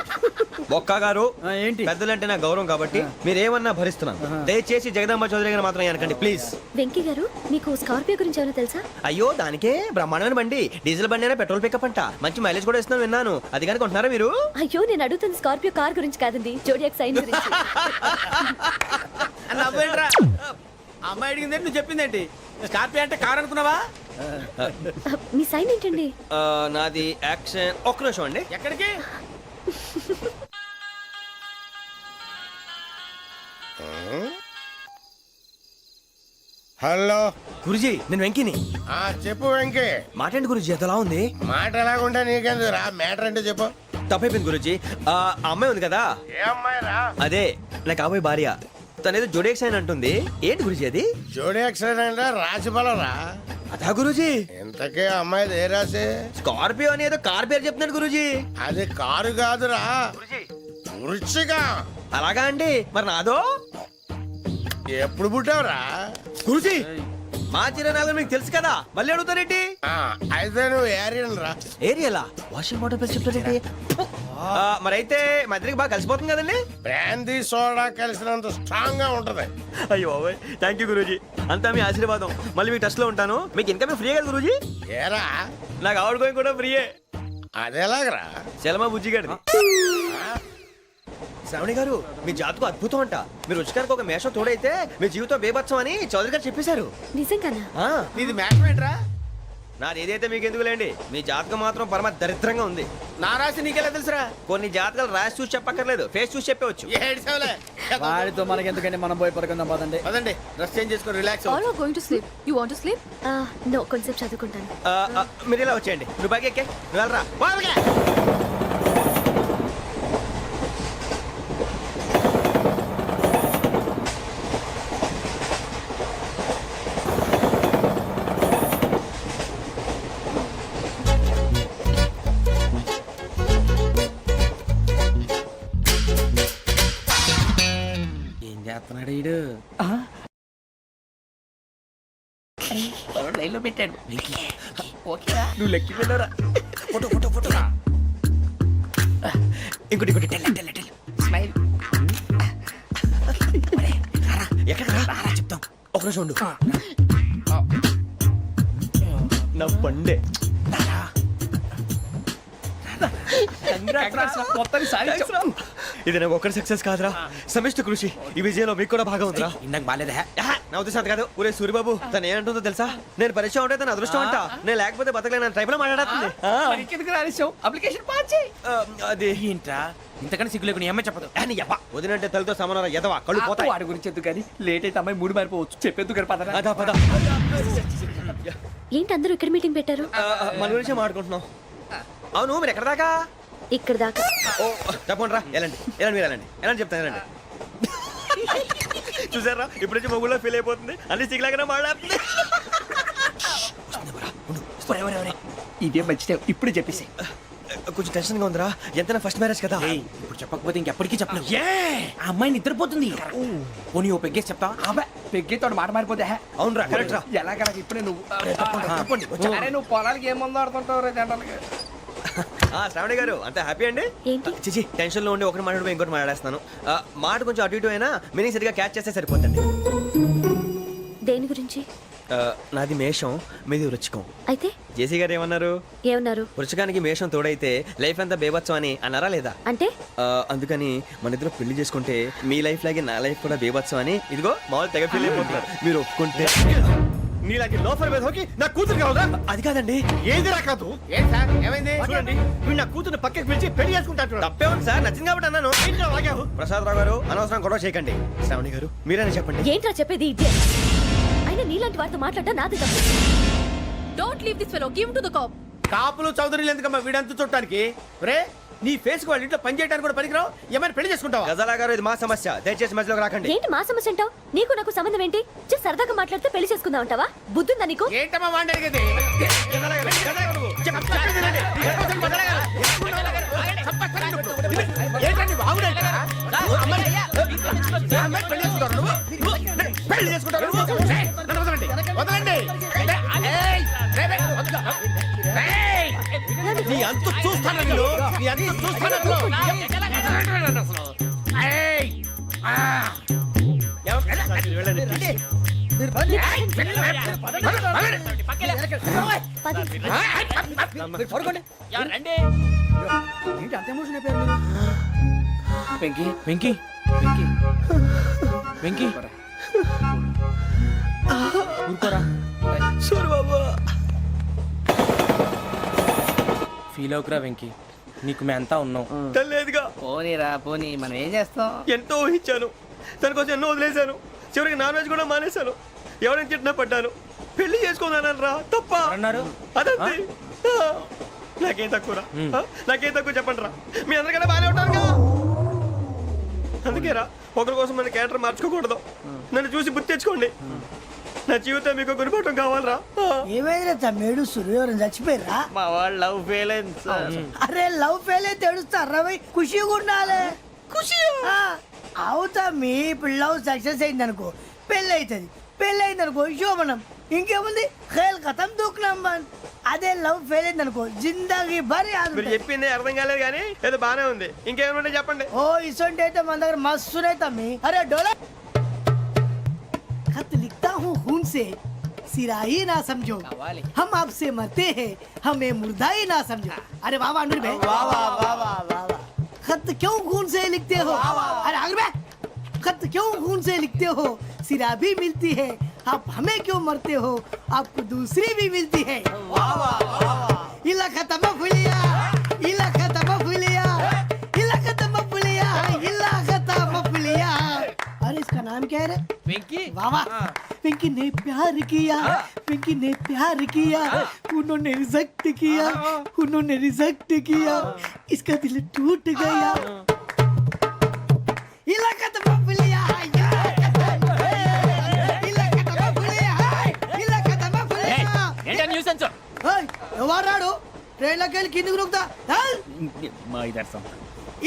Speaker 4: ఒక్క గారు
Speaker 11: ఏంటి?
Speaker 4: పెద్దలంటే నా గౌరవం కాబట్టి మీరేమన్నా భరిస్తున్నాను. దయచేసి జగదాంబ చౌదరి గారు మాత్రం అనకండి ప్లీజ్.
Speaker 1: వెంకీ గారు, మీకు స్కార్పియో గురించి ఏమైనా తెలుసా?
Speaker 4: అయ్యో దానికే బ్రహ్మాండమైన బండి, డీజిల్ బండి అయినా పెట్రోల్ పికప్ అంట, మంచి మైలేజ్ కూడా ఇస్తున్నాను విన్నాను. అది కానీ కొంటున్నారా మీరు?
Speaker 1: అయ్యో, నేను అడుగుతుంది స్కార్పియో కార్ గురించి కాదండి, జోడియాక్ సైన్ గురించి.
Speaker 5: నవ్వేంట్రా? అమ్మాయి అడిగిందేంటి, నువ్వు చెప్పిందేంటి? స్కార్పియో అంటే కార్ అనుకున్నావా?
Speaker 1: మీ సైన్ ఏంటండి?
Speaker 4: నాది యాక్షన్. ఒక్క నిమిషం అండి.
Speaker 5: ఎక్కడికి?
Speaker 6: హలో
Speaker 4: గురుజీ నేను వెంకిని.
Speaker 6: చెప్పు వెంకీ.
Speaker 4: మాట్లాడండి గురుజీ, ఎంతలా ఉంది?
Speaker 6: మాట ఎలాగుంటా నీకెందుకు రా, మ్యాటర్ అంటే చెప్పు.
Speaker 4: తప్పైపోయింది గురుజీ. ఆ అమ్మాయి ఉంది కదా,
Speaker 6: ఏ అమ్మాయి రా?
Speaker 4: అదే నా కాబోయే భార్య. తనేదో జోడేక్స్ అని అంటుంది. ఏంటి గురుజీ అది?
Speaker 6: జోడి యాక్సిడెంట్ రాసి రా.
Speaker 4: అదా గురుజీ?
Speaker 6: ఇంతకే అమ్మాయి ఏ రాసి?
Speaker 4: స్కార్పియో అని ఏదో కార్ పేరు చెప్తున్నాడు గురుజీ.
Speaker 6: అది కారు కాదురా, వృచ్చిక.
Speaker 4: అలాగా అండి, మరి నాదో?
Speaker 6: ఎప్పుడు పుట్టావురా?
Speaker 4: గురుజీ మా చిరనాలు మీకు తెలుసు కదా, మళ్ళీ అడుగుతారేంటి?
Speaker 6: అయితే నువ్వు ఏరియన్ రా.
Speaker 4: ఏరియలా? వాషింగ్ వాటర్ పేరు చెప్తారేంటి? మరైతే మా ఇద్దరికి బాగా కలిసిపోతుంది కదండి.
Speaker 6: బ్రాందీ సోడా కలిసినంత స్ట్రాంగ్ గా ఉంటది.
Speaker 4: అయ్యో థ్యాంక్ యూ గురూజీ, అంతా మీ ఆశీర్వాదం. మళ్ళీ మీకు టచ్ లో ఉంటాను. మీకు ఇన్కమ్ ఫ్రీ కదా గురూజీ?
Speaker 6: ఏరా,
Speaker 4: నాకు ఆవిడ గోయింగ్ కూడా ఫ్రీయే.
Speaker 6: అదేలాగరా?
Speaker 4: చలమా బుజ్జి గారిది. శ్రావణి గారు మీ జాతకు అద్భుతం అంట. మీరు రుచికారికి ఒక మేషం తోడైతే మీ జీవితం బేబత్సం అని చౌదరి గారు చెప్పేశారు.
Speaker 1: నిజంగానా?
Speaker 5: నీది మ్యాచ్ ఏంట్రా?
Speaker 4: నాది ఏదైతే మీకు ఎందుకులేండి, మీ జాతకం మాత్రం పరమ దరిద్రంగా ఉంది.
Speaker 5: నా రాసి నీకెలా తెలుసురా?
Speaker 4: కొన్ని జాతకాలు రాసి చూసి చెప్పక్కర్లేదు, ఫేస్ చూసి చెప్పవచ్చు.
Speaker 11: వాడితో మనకి ఎందుకంటే మనం పోయి పడుకుందాం పదండి.
Speaker 5: పదండి, డ్రెస్ చేంజ్ చేసుకొని relax.
Speaker 8: All are going to sleep. You want to sleep?
Speaker 1: No, కొంచెం చదువుకుంటాను.
Speaker 4: మీరు ఇలా వచ్చేయండి. నువ్వు బాగా ఎక్కే, నువ్వు వెళ్ళరా.
Speaker 5: ఏం చేస్తున్నాడు ఈడు? లైన్ లో పెట్టాడు.
Speaker 4: నువ్వు లెక్కి వెళ్ళరా. Photo photo photo. ఇంకోటి ఇంకోటి.
Speaker 5: స్మైల్.
Speaker 4: ఎక్కడ రా చెప్తాం. ఒక నిమిషం ఉండు. నా పండే. ఇది నాకు ఒక్కరి సక్సెస్ కాదురా, సమిష్టి కృషి. ఈ విజయంలో మీకు కూడా భాగం ఉందిరా.
Speaker 5: ఇందాక బాలేదా?
Speaker 4: నా ఉద్దేశం అంత కాదు. ఊరే సూర్యబాబు తను ఏమంటుందో తెలుసా? నేను పరిచయం ఉంటే తన అదృష్టం అంట. నేను లేకపోతే బతకలేను ట్రైబ్ లో మాట్లాడుతుంది.
Speaker 5: అప్లికేషన్ పాస్ చేయి.
Speaker 4: అది
Speaker 5: ఏంట్రా ఇంతకన్నా సిగ్గు లేకుండా ఏమై చెప్పదు.
Speaker 4: వదినంటే తలతో సమానం ఎదవా, కళ్ళు పోతాయి.
Speaker 5: వాడి గురించి ఎందుకు కానీ లేట్ అయితే అమ్మాయి మూడు మారిపోవచ్చు. చెప్పేందుకు గారు పద.
Speaker 4: అదా పద.
Speaker 1: ఏంటి అందరూ ఇక్కడ మీటింగ్ పెట్టారు?
Speaker 4: మన గురించే మాట్లాడుకుంటున్నాం. అవును మీరు ఎక్కడ దాకా?
Speaker 1: ఇక్కడ దాకా.
Speaker 4: ఓ తప్పకుండా రా, వెళ్ళండి వెళ్ళండి, మీరు వెళ్ళండి వెళ్ళండి చెప్తాను, వెళ్ళండి. చూసారా ఇప్పుడు నుంచి మొగుల్లో ఫీల్ అయిపోతుంది, అన్ని సిగ్లాగానే మాట్లాడుతుంది.
Speaker 5: ఇదే మంచి టైం, ఇప్పుడు చెప్పేసి.
Speaker 4: కొంచెం టెన్షన్ గా ఉందిరా, ఎంతైనా ఫస్ట్ మ్యారేజ్ కదా.
Speaker 5: ఇప్పుడు చెప్పకపోతే ఇంకెప్పటికీ చెప్పను. ఆ అమ్మాయి నిద్రపోతుంది. పోనీ ఓ పెగ్గేసి చెప్తా. అబ్బా పెగ్గేతో మాట మారిపోతే.
Speaker 4: అవునురా కరెక్ట్ రా.
Speaker 5: ఎలాగలా ఇప్పుడే నువ్వు అరే నువ్వు పొలాలకి ఏముందో ఆడుతుంటావు జనరల్గా.
Speaker 4: శ్రావణి గారు అంత హ్యాపీ అండి?
Speaker 1: ఏంటి?
Speaker 4: చిచి టెన్షన్ లో ఉండి ఒకటి మాట్లాడిపోయి ఇంకోటి మాట్లాడేస్తాను. మాట కొంచెం అటు ఇటు అయినా మీనింగ్ సరిగా క్యాచ్ చేస్తే సరిపోతుంది.
Speaker 1: దేని గురించి?
Speaker 4: నాది మేషం, మీది వృచ్చికం.
Speaker 1: అయితే
Speaker 4: జేసీ గారు ఏమన్నారు?
Speaker 1: ఏమన్నారు?
Speaker 4: వృచ్చికానికి మేషం తోడైతే లైఫ్ అంతా బేబత్సం అని అన్నారా లేదా?
Speaker 1: అంటే
Speaker 4: అందుకని మన ఇద్దరు పెళ్లి చేసుకుంటే మీ లైఫ్ లాగే నా లైఫ్ కూడా బేబత్సం అని ఇదిగో మామూలు తెగ ఫీల్ అయిపోతున్నారు. మీరు ఒప్పుకుంటే
Speaker 3: నీలాంటి లోఫర్ మీద హోకి నా కూతురు కావాలా? అది కాదండి. ఏది రాకాదు.
Speaker 9: ఏం సార్ ఏమైంది?
Speaker 3: చూడండి వీడు నా కూతురు పక్కకి పిలిచి పెళ్లి చేసుకుంటాడు.
Speaker 4: తప్పే ఉంది సార్, నచ్చింది కాబట్టి అన్నాను. ప్రసాద్ రావు గారు అనవసరం గొడవ చేయకండి. శ్రావణి గారు మీరైనా చెప్పండి.
Speaker 1: ఏంట్రా చెప్పేది ఇదే? అయినా నీలాంటి వారితో మాట్లాడటం నాది తప్పు.
Speaker 8: Don't leave this fellow, give to the cop.
Speaker 5: కాపులు చౌదరులు ఎందుకమ్మా వీడంతా చూడటానికి? రే నీ ఫేస్ కు వాళ్ళ ఇంట్లో పని చేయడానికి కూడా పనికిరావు. ఏమైనా పెళ్లి చేసుకుంటావా?
Speaker 4: గజాలా గారు ఇది మా సమస్య, దయచేసి మధ్యలోకి రాకండి.
Speaker 1: ఏంటి మా సమస్య అంటావు? నీకు నాకు సంబంధం ఏంటి? సరదాగా మాట్లాడితే పెళ్లి చేసుకుందాం అంటావా? బుద్ధుందా నీకు?
Speaker 9: ఏంటమ్మా వాడిని అడిగేది? ఏంటండి బాగుండేట? పెళ్లి చేసుకుంటారు నువ్వు? పెళ్లి చేసుకుంటారు నువ్వు? ఏయ్, నన్ను వదలండి, వదలండి. ఏయ్, రేయ్, రేయ్, వదలు. ఏయ్, నీ అంత చూస్తాను నేను, నీ అంత చూస్తాను అసలు. వదలండి అసలు. ఏయ్, ఆ.
Speaker 5: వెంకీ వెంకీ వెంకీ వెంకీ ఊరుకోరా. ఫీల్ అవుకురా వెంకీ, నీకు మేమంతా ఉన్నాం.
Speaker 4: తెలియదుగా.
Speaker 9: పోనీరా పోనీ, మనం ఏం చేస్తాం?
Speaker 4: ఎంతో ఊహించాను, తన కోసం ఎన్నో వదిలేశాను. చివరికి నాన్ వెజ్ కూడా మానేశాను. ఎవరైనా తిట్టినా పడ్డాను. పెళ్లి చేసుకున్నానని రా తప్ప
Speaker 5: అన్నారు.
Speaker 4: అదంతే. నాకేం తక్కువ నాకేం తక్కువ చెప్పండి రా. మీ అందరికన్నా బాగానే ఉంటారుగా. అందుకే రా, ఒకరి కోసం మన క్యారెక్టర్ మార్చుకోకూడదు. నన్ను చూసి గుర్తు తెచ్చుకోండి. నా జీవితం మీకు గురిపటం కావాలరా.
Speaker 10: ఏమైందిరా తమ్మేడు సూర్యవరం చచ్చిపోయిరా?
Speaker 9: మా వాళ్ళు లవ్ ఫెయిల్ అయింది సార్.
Speaker 10: అరే లవ్ ఫెయిల్ అయితే ఏడుస్తారా భయ్? ఖుషిగా ఉండాలి. ఖుషి అవుతా. మీ ఇప్పుడు లవ్ సక్సెస్ అయింది అనుకో పెళ్ళి అవుతుంది. పెళ్ళి అయింది అనుకో శోభనం. ఇంకేముంది ఖేల్ కథం దూకునాం బంద్. అదే లవ్ ఫెయిల్ అయింది అనుకో జిందాగీ భారీ.
Speaker 4: మీరు చెప్పింది అర్థం కాలేదు కానీ ఏదో బానే ఉంది. ఇంకేమైనా చెప్పండి.
Speaker 10: ఓ ఇసొంటి అయితే మన దగ్గర మస్తునే తమ్మి. అరే డోలా खत लिखता हूँ खून से सिरा ही ना समझो, हम आपसे मरते हैं हमें मुर्दा ही ना समझो. अरे वाह वाह अनुर भाई, वाह वाह वाह वाह वाह. खत क्यों खून से लिखते हो? अरे अनुर भाई, खत क्यों खून से लिखते हो? सिरा भी मिलती है, आप हमें क्यों मरते हो? आपको दूसरी भी मिलती है. वाह वाह वाह. इला खत्म फुलिया, इला खत्म फुलिया, इला खत्म फुलिया, इला खत्म फुलिया. अरे इसका नाम क्या है रे?
Speaker 5: వెంకీ
Speaker 10: वाह वाह. पिंकी ने प्यार किया, पिंकी ने प्यार किया, उन्होंने रिजेक्ट किया, उन्होंने रिजेक्ट किया, इसका दिल टूट गया. इलाका तो बबलिया, इलाका तो बबलिया, इलाका तो बबलिया.
Speaker 5: ఏంటా న్యూసెన్స్?
Speaker 10: ఎవరాడు ట్రైన్ లోకి వెళ్ళి కిందికి నొక్కుతా?
Speaker 5: మా ఇదర్శం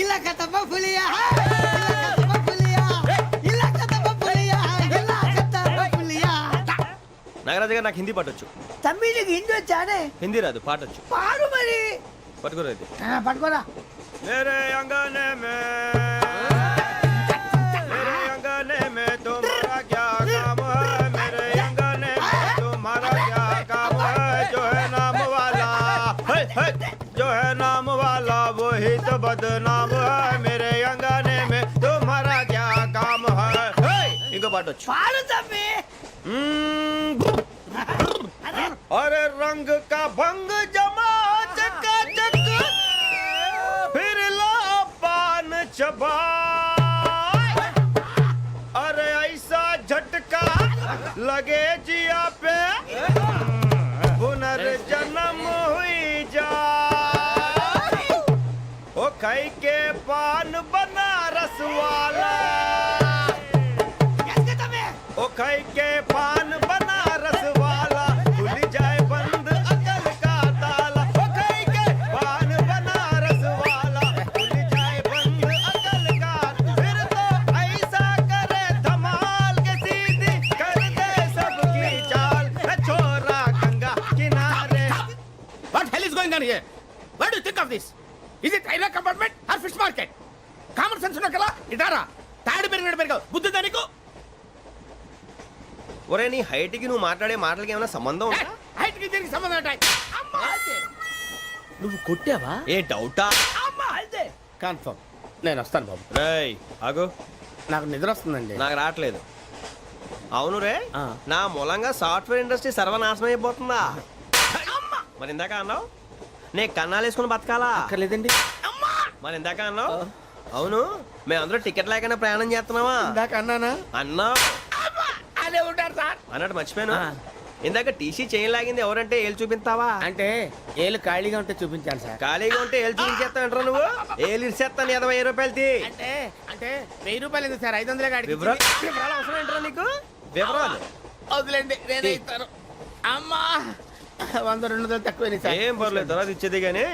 Speaker 10: ఇలాకా तो बबलिया, इलाका तो बबलिया, इलाका तो बबलिया, इलाका तो बबलिया.
Speaker 4: నాగరాజు గారు నాకు హిందీ పాటొచ్చు.
Speaker 10: తమ్మి నీకు హిందీ వచ్చానే?
Speaker 4: హిందీ రాదు, పాటొచ్చు.
Speaker 10: పాడు మరి.
Speaker 4: పట్టుకోరైతే
Speaker 10: పట్టుకోరా.
Speaker 4: मेरे अंगने में तुम्हारा क्या काम है? मेरे अंगने में तुम्हारा क्या काम है? जो है नाम वाला जो है नाम वाला वही तो बदनाम है. मेरे अंगने में तुम्हारा क्या काम है? इनको बाटो
Speaker 10: పాడు తమ్మి.
Speaker 4: अरे रंग का भंग जमा चकाचक फिर ला पान चबा. अरे ऐसा झटका लगे जिया पे पुनर्जन्म हुई जा. ओ खाई के पान बनारस वाला, ओ खाई के पान बनारस वाला खुल जाए बंद अकल का ताला. ओ खाई के पान बनारस वाला खुल जाए बंद अकल का. फिर तो ऐसा करे धमाल के सीधी कर दे सबकी चाल. छोरा गंगा किनारे.
Speaker 9: What hell is going on here? What do you think of this? Is it railway compartment or fish market? Common sense ఉన్న కదా ఇటారా. తాడు పెరిగాడు బుద్ధి దానికి.
Speaker 4: ఒరే నీ హైట్ కి నువ్వు మాట్లాడే మాటలకి ఏమైనా సంబంధం ఉందా?
Speaker 9: హైట్ కి దీనికి సంబంధం ఉంటాయి. అమ్మా అయితే
Speaker 5: నువ్వు కొట్టావా?
Speaker 4: ఏ డౌటా?
Speaker 9: అమ్మా అయితే కన్ఫర్మ్. నేను వస్తాను బాబు.
Speaker 4: రేయ్ ఆగు.
Speaker 9: నాకు నిద్ర వస్తుందండి.
Speaker 4: నాకు రావట్లేదు. అవును రే
Speaker 5: ఆ.
Speaker 4: నా మూలంగా సాఫ్ట్వేర్ ఇండస్ట్రీ సర్వనాశనం అయిపోతుందా మరి ఇందాక అన్నావు నే కన్నాలు వేసుకుని బతకాలా
Speaker 5: అక్కర్లేదండి.
Speaker 4: మరి ఇందాక అన్నావు అవును మేమందరూ టికెట్ లేకుండా ప్రయాణం చేస్తున్నావా
Speaker 5: ఇందాక అన్నానా?
Speaker 4: అన్నా
Speaker 5: అదే ఉంటారు సార్.
Speaker 4: అన్నట్టు మర్చిపోయాను
Speaker 5: ఆ.
Speaker 4: ఇందాక టీసీ చేయి లాగింది ఎవరంటే ఏళ్ళు చూపిస్తావా
Speaker 5: అంటే ఏళ్ళు ఖాళీగా ఉంటే చూపించాలి సార్.
Speaker 4: ఖాళీగా ఉంటే ఏళ్ళు చూపించేస్తానంటారా నువ్వు ఏళ్ళు ఇచ్చేస్తాను 20 రూపాయలు తీ
Speaker 5: అంటే అంటే 1000 రూపాయలు ఎందుకు సార్? 500 కాడికి
Speaker 4: వివరాలు వివరాలు అవసరం ఏంటరా నీకు వివరాలు
Speaker 5: వదిలేండి, నేనే ఇస్తాను. అమ్మా 100 200 తక్కువ సార్.
Speaker 4: ఏం పర్లేదు తర్వాత ఇచ్చేది కానీ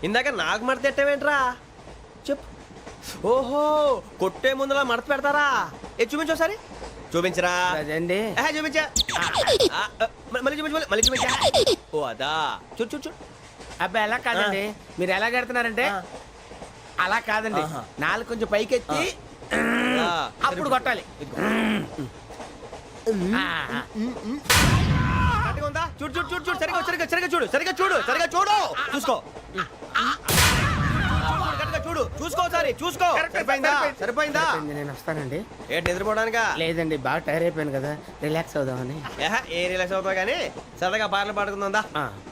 Speaker 4: ఇందాక నాకు మడత ఎట్టవేంట్రా చెప్పు ఓహో కొట్టే ముందులా మడత పెడతారా ఏ చూపించు ఒకసారి చూపించరా
Speaker 5: అదండి.
Speaker 4: చూపించా మళ్ళీ చూపించు మళ్ళీ చూపించా ఓ అదా చూడు చూడు చూడు
Speaker 5: అబ్బాయి ఎలా కాదండి, మీరు ఎలా కడుతున్నారంటే అలా కాదండి. నాలుగు కొంచెం పైకెత్తి అప్పుడు కొట్టాలి.
Speaker 4: కరెక్ట్గా ఉందా చూడు చూడు చూడు చూడు సరిగా సరిగా సరిగా చూడు సరిగా చూడు సరిగా చూడు చూసుకో కరెక్ట్గా చూడు చూసుకో సరి చూసుకో సరిపోయిందా సరిపోయిందా
Speaker 5: నేను వస్తానండి.
Speaker 4: ఏంటి నిద్రపోవడానికా
Speaker 5: లేదండి, బాగా టైర్ అయిపోయాను కదా, రిలాక్స్ అవుదామని.
Speaker 4: ఏ రిలాక్స్ అవుతావు కానీ సరదాగా పాటలు పాడుకుందా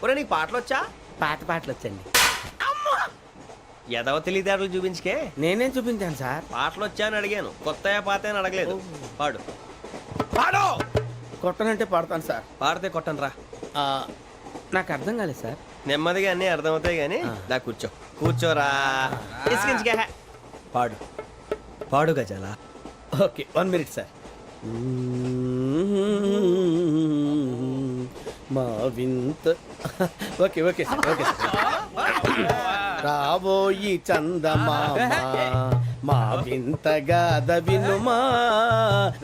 Speaker 4: ఒరే నీకు పాటలు వచ్చా
Speaker 5: పాత పాటలు వచ్చండి.
Speaker 4: ఎదవ తెలివితేటలు చూపించుకే
Speaker 5: నేనేం చూపించాను సార్?
Speaker 4: పాటలు వచ్చా అని అడిగాను కొత్త పాత అని అడగలేదు పాడు పాడు
Speaker 5: కొట్టనంటే పడతాను సార్.
Speaker 4: పాడితే కొట్టను రా
Speaker 5: నాకు అర్థం కాలేదు సార్.
Speaker 4: నెమ్మదిగా అన్నీ అర్థమవుతాయి కానీ దా కూర్చో కూర్చోరా ఇసుకించుకే పాడు పాడు గజాల
Speaker 5: ఓకే 1 మినిట్ సార్. మా వింత okay okay sir okay sir. రాబోయి చందమామ మా వింతగా వినుమా,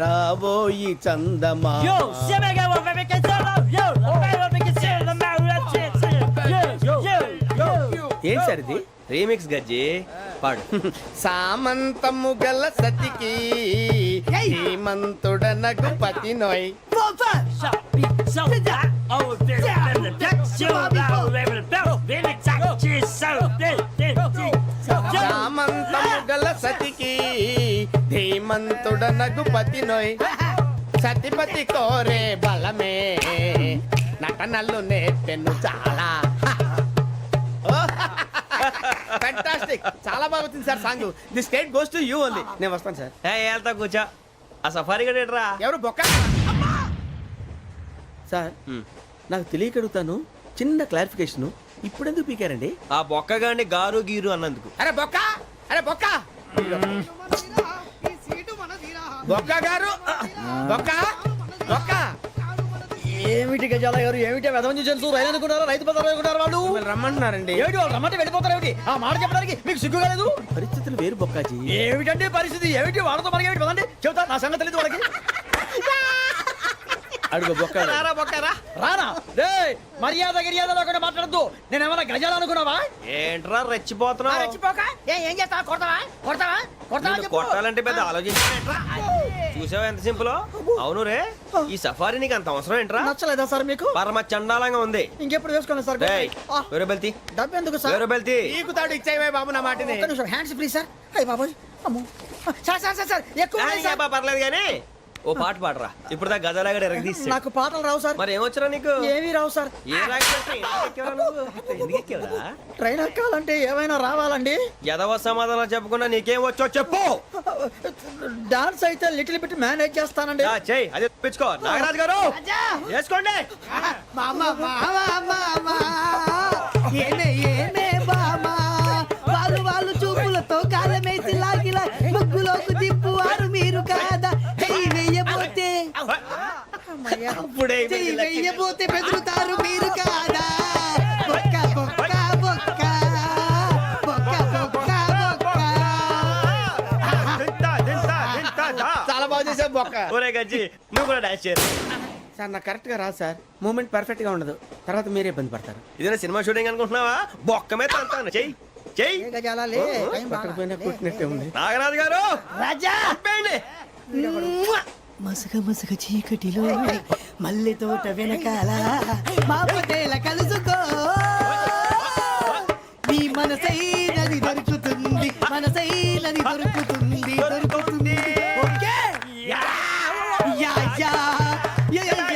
Speaker 5: రాబోయి చందమామ. ఏం సార్ ఇది?
Speaker 4: రీమిక్స్ గజ్జి పాడు
Speaker 5: సామంతము గల సతికి శ్రీమంతుడనగు పతి నోయ్. సామంతము గల సతికి ధీమంతుడనగు పతి నోయ్. సతిపతి కోరే బలమే నటనలు నేర్పెను చాలా. ఫ్యాంటాస్టిక్, చాలా బాగా వచ్చింది sir song. The state goes to you only. నేను వస్తాను సార్.
Speaker 4: వెళ్తా కూర్చో ఆ సఫారీ గడేట్రా
Speaker 5: ఎవరు బొక్క సార్? నాకు తెలియక అడుగుతాను, చిన్న క్లారిఫికేషన్. ఇప్పుడు ఎందుకు పీకారండి?
Speaker 4: ఆ బొక్కగాడిని గారు గీరు అన్నందుకు.
Speaker 5: అరే బొక్క, అరే బొక్క, బొక్క గారు, బొక్క బొక్క.
Speaker 11: ఏమిటి గజాల గారు, ఏమిటి వెదవం చూసారు? రైలు అనుకున్నారా, రైతు బజార్ అనుకున్నారు వాళ్ళు?
Speaker 5: మిమ్మల్ని రమ్మంటున్నారండి.
Speaker 11: ఏమిటి వాళ్ళు రమ్మంటే వెళ్ళిపోతారు? ఏమిటి ఆ మాట చెప్పడానికి మీకు సిగ్గు కాలేదు?
Speaker 5: పరిస్థితులు వేరు బొక్కాజీ.
Speaker 11: ఏమిటంటే పరిస్థితి? ఏమిటి వాళ్ళతో మనకి ఏమిటి పదండి చెబుతా, నా సంగతి తెలియదు వాళ్ళకి.
Speaker 5: అడుగు బొక్క.
Speaker 4: రారా బొక్కరా
Speaker 11: రానా రే, మర్యాద గిర్యాద లేకుండా మాట్లాడద్దు. నేను ఏమైనా గజాలు అనుకున్నావా?
Speaker 4: ఏంట్రా రెచ్చిపోతున్నావు
Speaker 11: రెచ్చిపోక ఏం చేస్తావా? కొడతావా కొడతావా కొడతావా
Speaker 4: నిన్ను
Speaker 11: చెప్పు.
Speaker 4: కొట్టాలంటే పెద్ద ఆలోచించారా చూసావా ఎంత సింపుల్ అవును రే ఈ సఫారీ నీకు అంత అవసరం ఏంట్రా
Speaker 11: నచ్చలేదా సార్ మీకు?
Speaker 4: పరమ చండాలంగా ఉంది
Speaker 11: ఇంకెప్పుడు వేసుకోండి సార్.
Speaker 4: డేయ్, వేరే బెల్తి
Speaker 11: డబ్బు ఎందుకు సార్?
Speaker 4: వేరే బెల్తి
Speaker 5: నీకు తాడు ఇచ్చేవే బాబు నా మాటని.
Speaker 11: ఒక్క నిమిషం, హ్యాండ్స్ ఫ్రీ సార్. అయ్యి బాబోయ్, అమ్మో సార్ సార్ సార్ సార్ ఎక్కువ ఉన్నాయి సార్.
Speaker 4: పర్లేదు కానీ ఓ పాట పాడరా ఇప్పుడు దా గదలాగడ ఎరగదీసి
Speaker 11: నాకు పాటలు రావు సార్.
Speaker 4: మరి ఏమొచ్చరా నీకు
Speaker 11: ఏమీ రావు సార్.
Speaker 4: ఏ ఎందుకు ఎక్కేవరా
Speaker 11: ట్రైన్ ఎక్కాలంటే ఏమైనా రావాలండి.
Speaker 4: ఎదవ సమాధానం చెప్పకుండా నీకేం వచ్చో చెప్పు
Speaker 11: డాన్స్ అయితే లిటిల్ బిట్ మేనేజ్ చేస్తానండి.
Speaker 4: చెయ్యి అదే తెప్పించుకో నాగరాజు గారు వేసుకోండి
Speaker 10: మామా మామా మామా ఏనే ఏనే బామా వాళ్ళు వాళ్ళు చూపులతో కాలమేసి లాగిలా ముగ్గులోకి దిప్పువారు మీరు కాదా? చెయ్యి వెయ్యబోతే చెయ్యి వెయ్యబోతే బెదురుతారు మీరు కాదా? బొక్క బొక్క బొక్క బొక్క బొక్క బొక్క.
Speaker 5: చాలా బాగా చేసావు బొక్క.
Speaker 4: ఒరే గజ్జి నువ్వు కూడా డాన్స్ చేయరు
Speaker 5: సార్ నాకు కరెక్ట్ గా రాదు సార్. మూమెంట్ పర్ఫెక్ట్ గా ఉండదు, తర్వాత మీరే ఇబ్బంది పడతారు.
Speaker 4: ఇదేనా సినిమా షూటింగ్ అనుకుంటున్నావా బొక్క మీద అంటాను చెయ్యి చెయ్యి
Speaker 11: ఏ గజాలాలే, టైం బాగా.
Speaker 5: పట్టకపోయినా కొట్టినట్టే ఉంది.
Speaker 4: నాగరాజు గారు
Speaker 10: రాజా
Speaker 4: చెప్పండి
Speaker 10: మసక మసక చీకటిలో మల్లె తోట వెనకాల మా పటేల కలుసుకో నీ మనసైనది దొరుకుతుంది, మనసైనది దొరుకుతుంది దొరుకుతుంది. ఓకే యా भैया